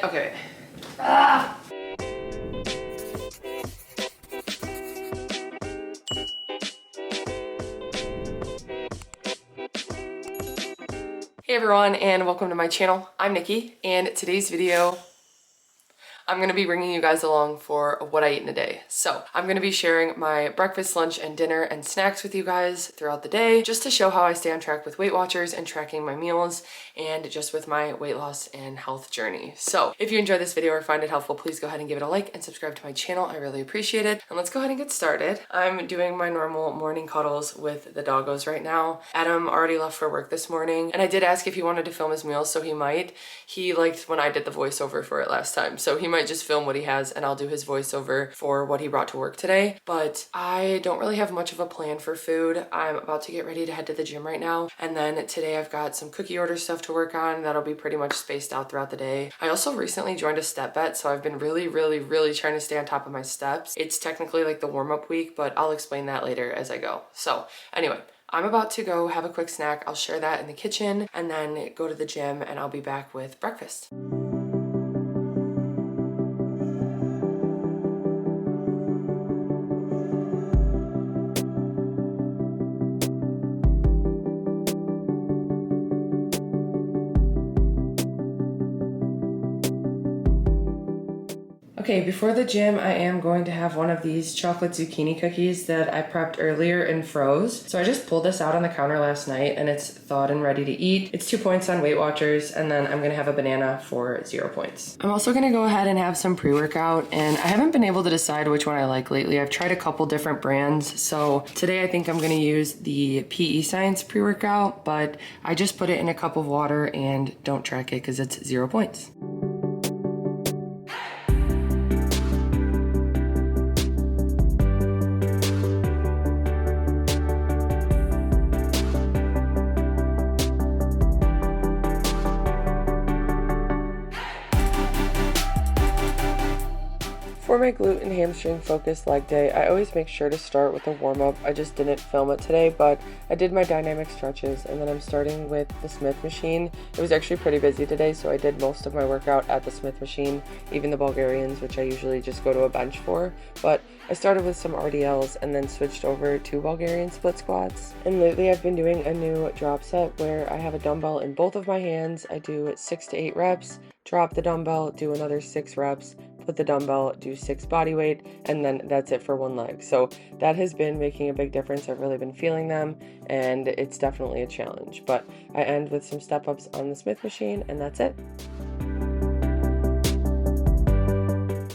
Okay. Ah! Hey everyone, and welcome to my channel. I'm Nikki, and today's video I'm going to be bringing you guys along for what I eat in a day. So I'm going to be sharing my breakfast, lunch, and dinner and snacks with you guys throughout the day, just to show how I stay on track with WeightWatchers and tracking my meals, and just with my weight loss and health journey. So if you enjoy this video or find it helpful, please go ahead and give it a like and subscribe to my channel. I really appreciate it. And let's go ahead and get started. I'm doing my normal morning cuddles with the doggos right now. Adam already left for work this morning, and I did ask if he wanted to film his meals, so he might. He liked when I did the voiceover for it last time, so he might just film what he has and I'll do his voiceover for what he brought to work today. But I don't really have much of a plan for food. I'm about to get ready to head to the gym right now, and then today I've got some cookie order stuff to work on that'll be pretty much spaced out throughout the day. I also recently joined a step bet, so I've been really trying to stay on top of my steps. It's technically like the warm-up week, but I'll explain that later as I go. So anyway, I'm about to go have a quick snack. I'll share that in the kitchen and then go to the gym, and I'll be back with breakfast. Okay, before the gym, I am going to have one of these chocolate zucchini cookies that I prepped earlier and froze. So I just pulled this out on the counter last night and it's thawed and ready to eat. It's 2 points on WeightWatchers, and then I'm gonna have a banana for 0 points. I'm also gonna go ahead and have some pre-workout, and I haven't been able to decide which one I like lately. I've tried a couple different brands. So today I think I'm gonna use the PE Science pre-workout, but I just put it in a cup of water and don't track it because it's 0 points. For my glute and hamstring focused leg day, I always make sure to start with a warm-up. I just didn't film it today, but I did my dynamic stretches, and then I'm starting with the Smith machine. It was actually pretty busy today, so I did most of my workout at the Smith machine, even the Bulgarians, which I usually just go to a bench for. But I started with some RDLs and then switched over to Bulgarian split squats. And lately I've been doing a new drop set where I have a dumbbell in both of my hands. I do 6 to 8 reps, drop the dumbbell, do another 6 reps, put the dumbbell, do 6 body weight, and then that's it for one leg. So that has been making a big difference. I've really been feeling them, and it's definitely a challenge. But I end with some step-ups on the Smith machine, and that's it.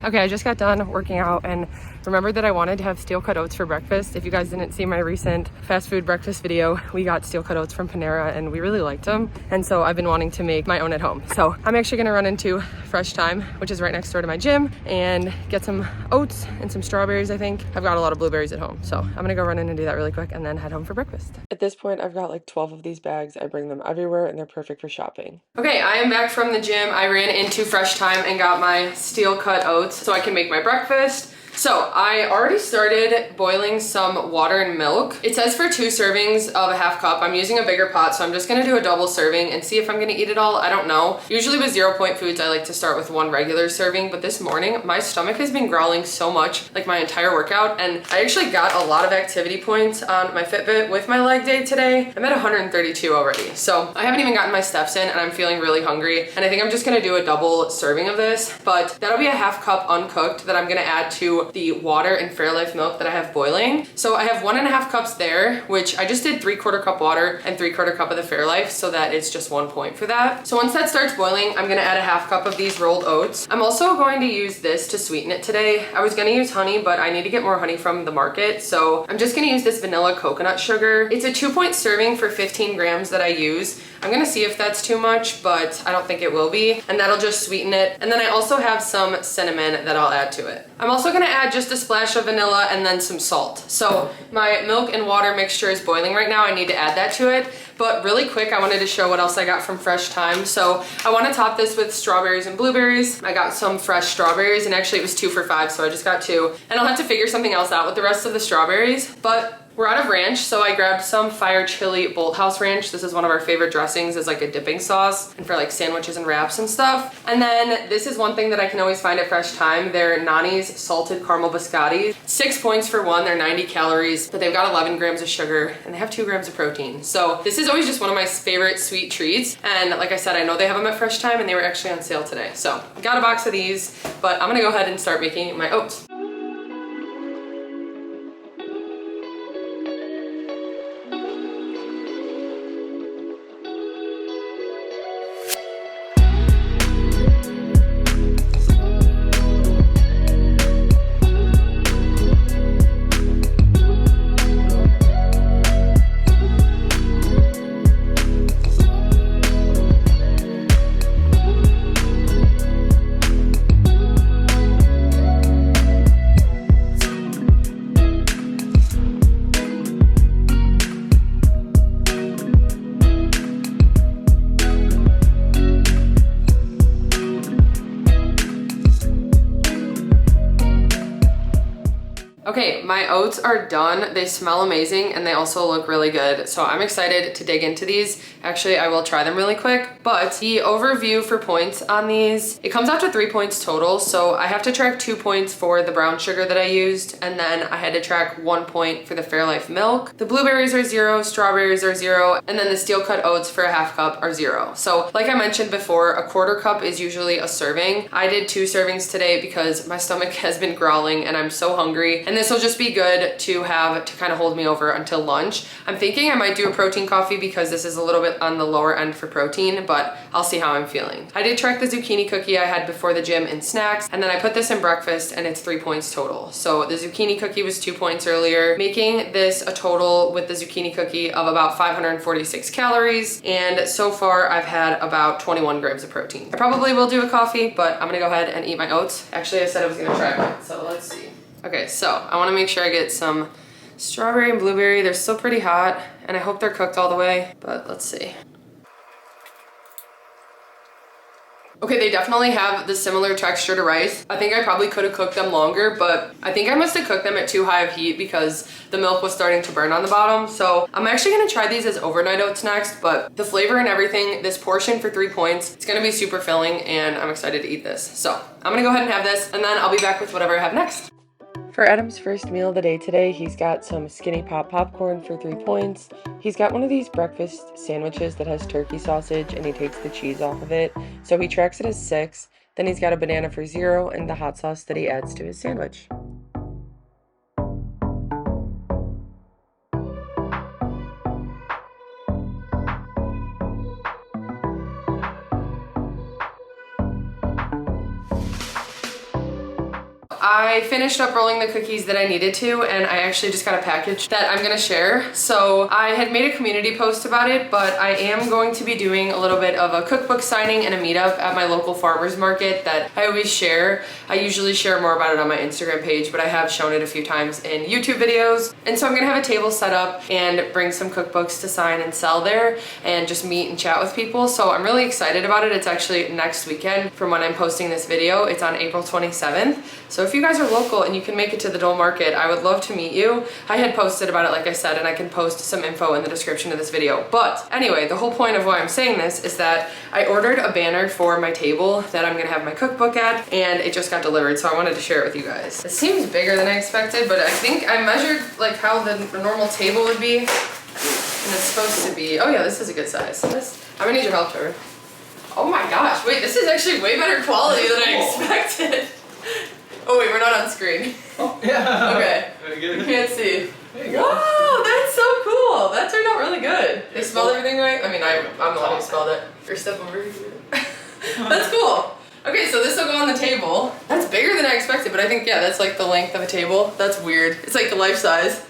Okay, I just got done working out and remembered that I wanted to have steel-cut oats for breakfast. If you guys didn't see my recent fast food breakfast video, we got steel-cut oats from Panera and we really liked them. And so I've been wanting to make my own at home. So I'm actually gonna run into Fresh Time, which is right next door to my gym, and get some oats and some strawberries, I think. I've got a lot of blueberries at home. So I'm gonna go run in and do that really quick and then head home for breakfast. At this point, I've got like 12 of these bags. I bring them everywhere and they're perfect for shopping. Okay, I am back from the gym. I ran into Fresh Time and got my steel-cut oats so I can make my breakfast. So I already started boiling some water and milk. It says for 2 servings of a half cup. I'm using a bigger pot, so I'm just gonna do a double serving and see if I'm gonna eat it all. I don't know. Usually with 0 point foods, I like to start with 1 regular serving, but this morning my stomach has been growling so much, like my entire workout, and I actually got a lot of activity points on my Fitbit with my leg day today. I'm at 132 already, so I haven't even gotten my steps in and I'm feeling really hungry, and I think I'm just gonna do a double serving of this, but that'll be a half cup uncooked that I'm gonna add to the water and Fairlife milk that I have boiling. So I have 1.5 cups there, which I just did 3/4 cup water and 3/4 cup of the Fairlife, so that it's just 1 point for that. So once that starts boiling, I'm gonna add a half cup of these rolled oats. I'm also going to use this to sweeten it today. I was gonna use honey, but I need to get more honey from the market, so I'm just gonna use this vanilla coconut sugar. It's a 2-point serving for 15 grams that I use. I'm gonna see if that's too much, but I don't think it will be, and that'll just sweeten it. And then I also have some cinnamon that I'll add to it. I'm also gonna add just a splash of vanilla and then some salt. So my milk and water mixture is boiling right now. I need to add that to it. But really quick, I wanted to show what else I got from Fresh Time. So I want to top this with strawberries and blueberries. I got some fresh strawberries, and actually it was 2 for $5, so I just got 2. And I'll have to figure something else out with the rest of the strawberries. But We're out of ranch, so I grabbed some fire chili Bolthouse ranch. This is one of our favorite dressings as like a dipping sauce and for like sandwiches and wraps and stuff. And then this is one thing that I can always find at Fresh Thyme. They're Nani's salted caramel biscotti. 6 points for one, they're 90 calories, but they've got 11 grams of sugar and they have 2 grams of protein. So this is always just one of my favorite sweet treats. And like I said, I know they have them at Fresh Thyme and they were actually on sale today. So I got a box of these, but I'm gonna go ahead and start making my oats. Okay, my oats are done. They smell amazing and they also look really good. So I'm excited to dig into these. Actually, I will try them really quick, but the overview for points on these, it comes out to 3 points total. So I have to track 2 points for the brown sugar that I used, and then I had to track 1 point for the Fairlife milk. The blueberries are 0, strawberries are 0, and then the steel cut oats for a half cup are 0. So like I mentioned before, a quarter cup is usually a serving. I did 2 servings today because my stomach has been growling and I'm so hungry. And this will just be good to have to kind of hold me over until lunch. I'm thinking I might do a protein coffee because this is a little bit on the lower end for protein, but I'll see how I'm feeling. I did track the zucchini cookie I had before the gym in snacks, and then I put this in breakfast and it's 3 points total. So the zucchini cookie was 2 points earlier, making this a total with the zucchini cookie of about 546 calories. And so far I've had about 21 grams of protein. I probably will do a coffee, but I'm gonna go ahead and eat my oats. Actually, I said I was gonna try one, so let's see. Okay, so I wanna make sure I get some strawberry and blueberry. They're still pretty hot and I hope they're cooked all the way, but let's see. Okay, they definitely have the similar texture to rice. I think I probably could have cooked them longer, but I think I must have cooked them at too high of heat because the milk was starting to burn on the bottom. So I'm actually gonna try these as overnight oats next, but the flavor and everything, this portion for 3 points, it's gonna be super filling and I'm excited to eat this. So I'm gonna go ahead and have this and then I'll be back with whatever I have next. For Adam's first meal of the day today, he's got some Skinny Pop popcorn for 3 points. He's got one of these breakfast sandwiches that has turkey sausage and he takes the cheese off of it. So he tracks it as 6. Then he's got a banana for 0 and the hot sauce that he adds to his sandwich. I finished up rolling the cookies that I needed to, and I actually just got a package that I'm gonna share. So I had made a community post about it, but I am going to be doing a little bit of a cookbook signing and a meetup at my local farmers market that I always share. I usually share more about it on my Instagram page, but I have shown it a few times in YouTube videos. And so I'm gonna have a table set up and bring some cookbooks to sign and sell there and just meet and chat with people. So I'm really excited about it. It's actually next weekend from when I'm posting this video. It's on April 27th. So if you guys are local and you can make it to the Dole Market, I would love to meet you. I had posted about it, like I said, and I can post some info in the description of this video. But anyway, the whole point of why I'm saying this is that I ordered a banner for my table that I'm gonna have my cookbook at, and it just got delivered, so I wanted to share it with you guys. It seems bigger than I expected, but I think I measured like how the normal table would be, and it's supposed to be, oh yeah, this is a good size. I'm gonna need your help, Trevor. Oh my gosh, wait, this is actually way better quality than I expected. Oh wait, we're not on screen. Oh, yeah. Okay. You can't see. There you go. Wow, that's so cool. That turned out really good. They smelled everything right? I mean, I'm the one who smelled it. Or step over here. That's cool. Okay, so this will go on the table. That's bigger than I expected, but I think, yeah, that's like the length of a table. That's weird. It's like the life size.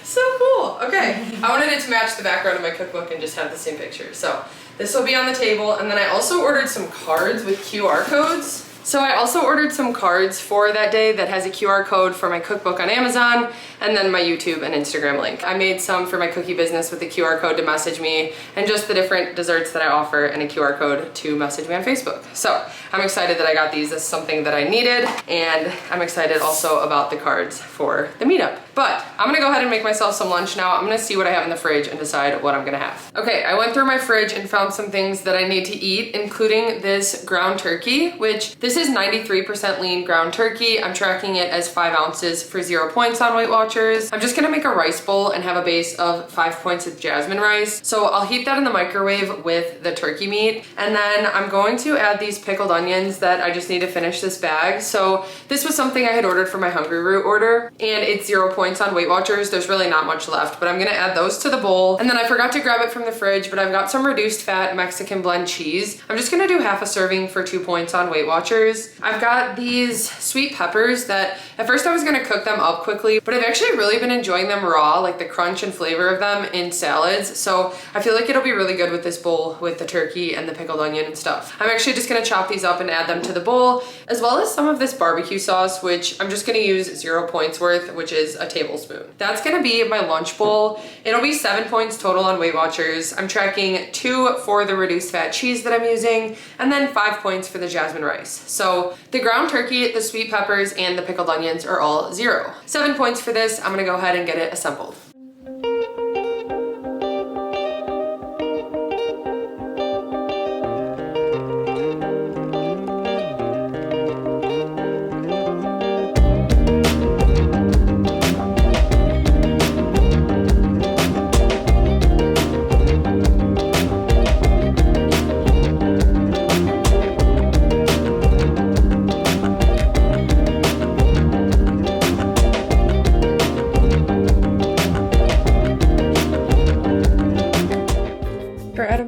So cool. Okay. I wanted it to match the background of my cookbook and just have the same picture. So this will be on the table. And then I also ordered some cards with QR codes. So I also ordered some cards for that day that has a QR code for my cookbook on Amazon and then my YouTube and Instagram link. I made some for my cookie business with the QR code to message me and just the different desserts that I offer and a QR code to message me on Facebook. So I'm excited that I got these. This is something that I needed, and I'm excited also about the cards for the meetup. But I'm gonna go ahead and make myself some lunch now. I'm gonna see what I have in the fridge and decide what I'm gonna have. Okay, I went through my fridge and found some things that I need to eat, including this ground turkey, which this is 93% lean ground turkey. I'm tracking it as 5 ounces for 0 points on WeightWatchers. I'm just gonna make a rice bowl and have a base of 5 points of jasmine rice. So I'll heat that in the microwave with the turkey meat. And then I'm going to add these pickled onions that I just need to finish this bag. So this was something I had ordered for my Hungry Root order, and it's 0 points on WeightWatchers. There's really not much left, but I'm gonna add those to the bowl. And then I forgot to grab it from the fridge, but I've got some reduced fat Mexican blend cheese. I'm just gonna do half a serving for 2 points on WeightWatchers. I've got these sweet peppers that at first I was gonna cook them up quickly, but I've actually really been enjoying them raw, like the crunch and flavor of them in salads. So I feel like it'll be really good with this bowl with the turkey and the pickled onion and stuff. I'm actually just gonna chop these up and add them to the bowl, as well as some of this barbecue sauce, which I'm just gonna use 0 points worth, which is a tablespoon. That's gonna be my lunch bowl. It'll be 7 points total on WeightWatchers. I'm tracking 2 for the reduced fat cheese that I'm using, and then 5 points for the jasmine rice. So the ground turkey, the sweet peppers, and the pickled onions are all 0. 7 points for this. I'm gonna go ahead and get it assembled.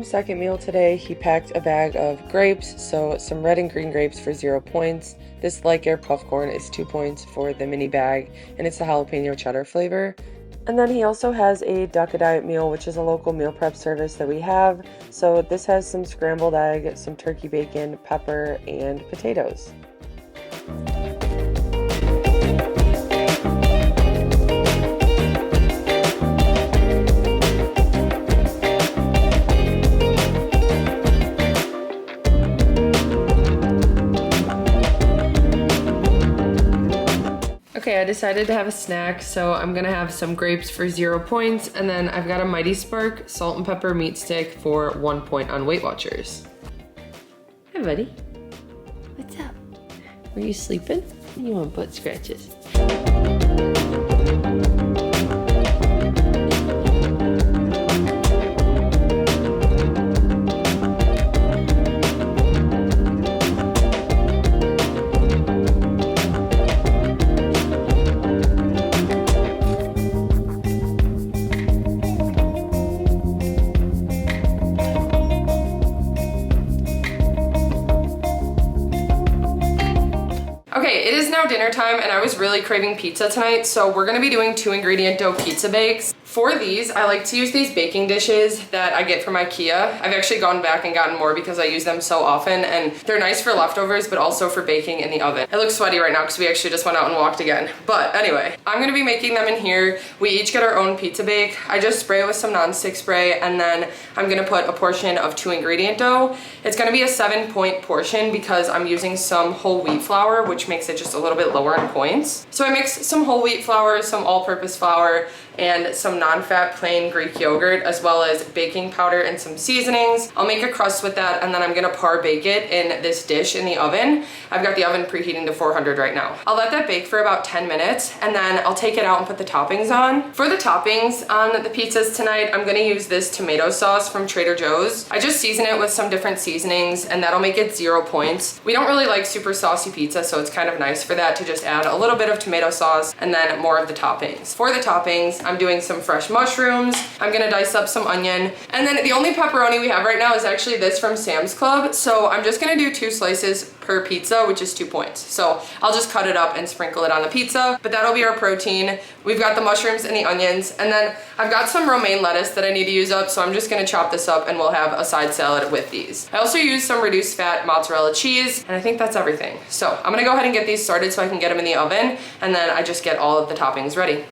Second meal today, he packed a bag of grapes, so some red and green grapes for 0 points. This light air puff corn is 2 points for the mini bag, and it's the jalapeno cheddar flavor. And then he also has a Duck a Diet meal, which is a local meal prep service that we have. So this has some scrambled egg, some turkey bacon, pepper, and potatoes. Okay, I decided to have a snack, so I'm gonna have some grapes for 0 points, and then I've got a Mighty Spark salt and pepper meat stick for 1 point on WeightWatchers. Hi, buddy. What's up? Were you sleeping? You want butt scratches? Okay, it is now dinner time and I was really craving pizza tonight, so we're gonna be doing 2 ingredient dough pizza bakes. For these, I like to use these baking dishes that I get from IKEA. I've actually gone back and gotten more because I use them so often, and they're nice for leftovers, but also for baking in the oven. I look sweaty right now because we actually just went out and walked again. But anyway, I'm gonna be making them in here. We each get our own pizza bake. I just spray it with some non-stick spray, and then I'm gonna put a portion of 2 ingredient dough. It's gonna be a 7 point portion because I'm using some whole wheat flour, which makes it just a little bit lower in points. So I mix some whole wheat flour, some all-purpose flour, and some non-fat plain Greek yogurt, as well as baking powder and some seasonings. I'll make a crust with that, and then I'm gonna par bake it in this dish in the oven. I've got the oven preheating to 400 right now. I'll let that bake for about 10 minutes, and then I'll take it out and put the toppings on. For the toppings on the pizzas tonight, I'm gonna use this tomato sauce from Trader Joe's. I just season it with some different seasonings, and that'll make it 0 points. We don't really like super saucy pizza, so it's kind of nice for that to just add a little bit of tomato sauce and then more of the toppings. For the toppings, I'm doing some fresh mushrooms. I'm gonna dice up some onion. And then the only pepperoni we have right now is actually this from Sam's Club. So I'm just gonna do 2 slices per pizza, which is 2 points. So I'll just cut it up and sprinkle it on the pizza, but that'll be our protein. We've got the mushrooms and the onions. And then I've got some romaine lettuce that I need to use up. So I'm just gonna chop this up and we'll have a side salad with these. I also use some reduced fat mozzarella cheese, and I think that's everything. So I'm gonna go ahead and get these started so I can get them in the oven. And then I just get all of the toppings ready.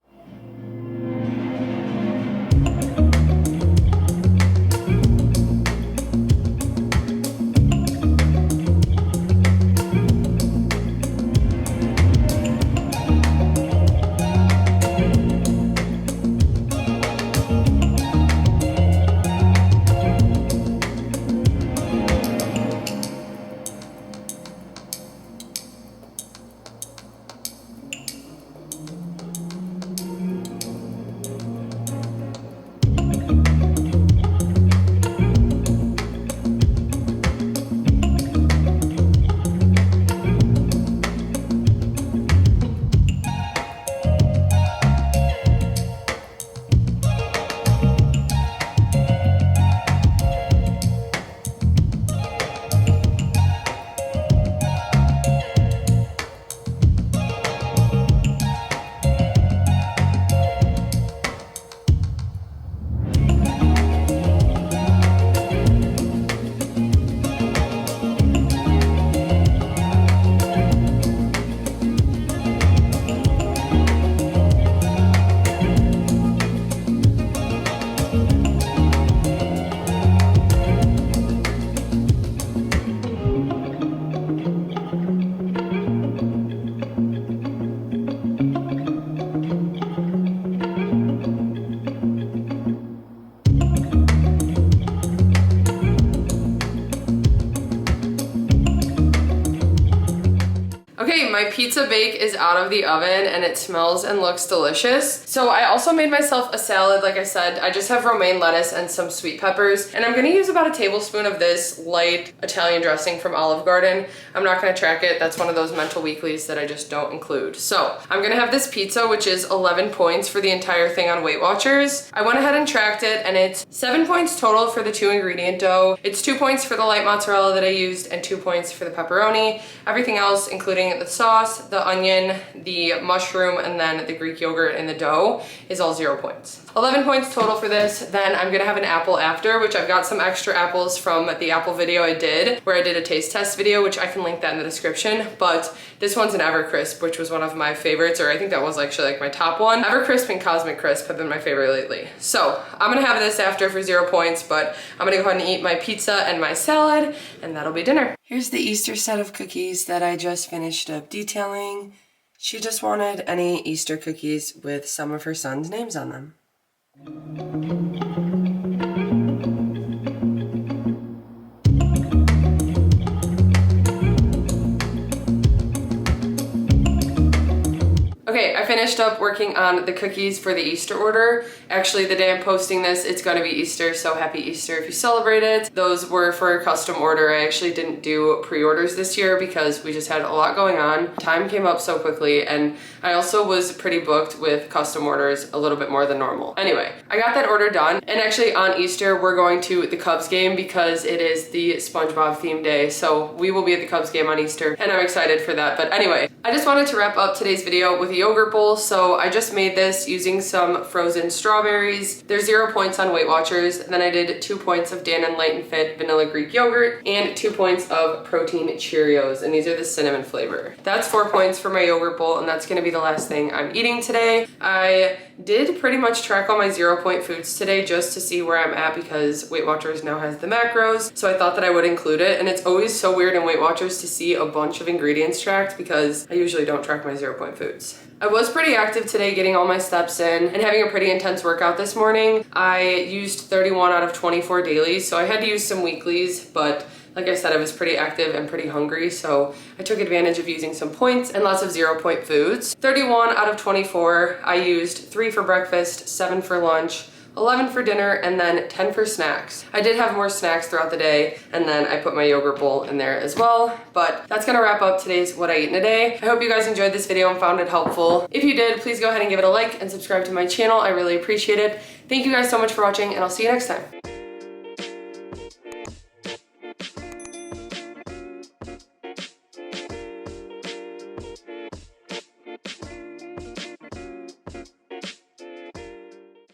Okay, my pizza bake is out of the oven and it smells and looks delicious. So I also made myself a salad, like I said. I just have romaine lettuce and some sweet peppers. And I'm gonna use about a tablespoon of this light Italian dressing from Olive Garden. I'm not gonna track it. That's one of those mental weeklies that I just don't include. So I'm gonna have this pizza, which is 11 points for the entire thing on WeightWatchers. I went ahead and tracked it and it's 7 points total for the 2-ingredient dough. It's 2 points for the light mozzarella that I used and 2 points for the pepperoni. Everything else, including the sauce, the onion, the mushroom, and then the Greek yogurt in the dough, is all 0 points. 11 points total for this. Then I'm gonna have an apple after, which I've got some extra apples from the apple video I did, where I did a taste test video, which I can link that in the description. But this one's an Evercrisp, which was one of my favorites, or I think that was actually like my top one. Evercrisp and Cosmic Crisp have been my favorite lately. So I'm gonna have this after for 0 points, but I'm gonna go ahead and eat my pizza and my salad, and that'll be dinner. Here's the Easter set of cookies that I just finished up detailing. She just wanted any Easter cookies with some of her son's names on them. Okay, I finished up working on the cookies for the Easter order. Actually, the day I'm posting this, it's gonna be Easter, so happy Easter if you celebrate it. Those were for a custom order. I actually didn't do pre-orders this year because we just had a lot going on. Time came up so quickly, and I also was pretty booked with custom orders a little bit more than normal. Anyway, I got that order done, and actually on Easter, we're going to the Cubs game because it is the SpongeBob themed day, so we will be at the Cubs game on Easter, and I'm excited for that. But anyway, I just wanted to wrap up today's video with a yogurt bowl. So I just made this using some frozen strawberries. There's 0 points on WeightWatchers. Then I did 2 points of Dannon Light and Fit vanilla Greek yogurt and 2 points of protein Cheerios, and these are the cinnamon flavor. That's 4 points for my yogurt bowl, and that's gonna be the last thing I'm eating today. I did pretty much track all my 0 point foods today just to see where I'm at because WeightWatchers now has the macros, so I thought that I would include it. And it's always so weird in WeightWatchers to see a bunch of ingredients tracked because I usually don't track my 0 point foods. I was pretty active today getting all my steps in and having a pretty intense workout this morning. I used 31 out of 24 dailies, so I had to use some weeklies, but like I said, I was pretty active and pretty hungry, so I took advantage of using some points and lots of 0 point foods. 31 out of 24, I used 3 for breakfast, 7 for lunch, 11 for dinner, and then 10 for snacks. I did have more snacks throughout the day, and then I put my yogurt bowl in there as well. But that's gonna wrap up today's What I Eat in a Day. I hope you guys enjoyed this video and found it helpful. If you did, please go ahead and give it a like and subscribe to my channel. I really appreciate it. Thank you guys so much for watching, and I'll see you next time.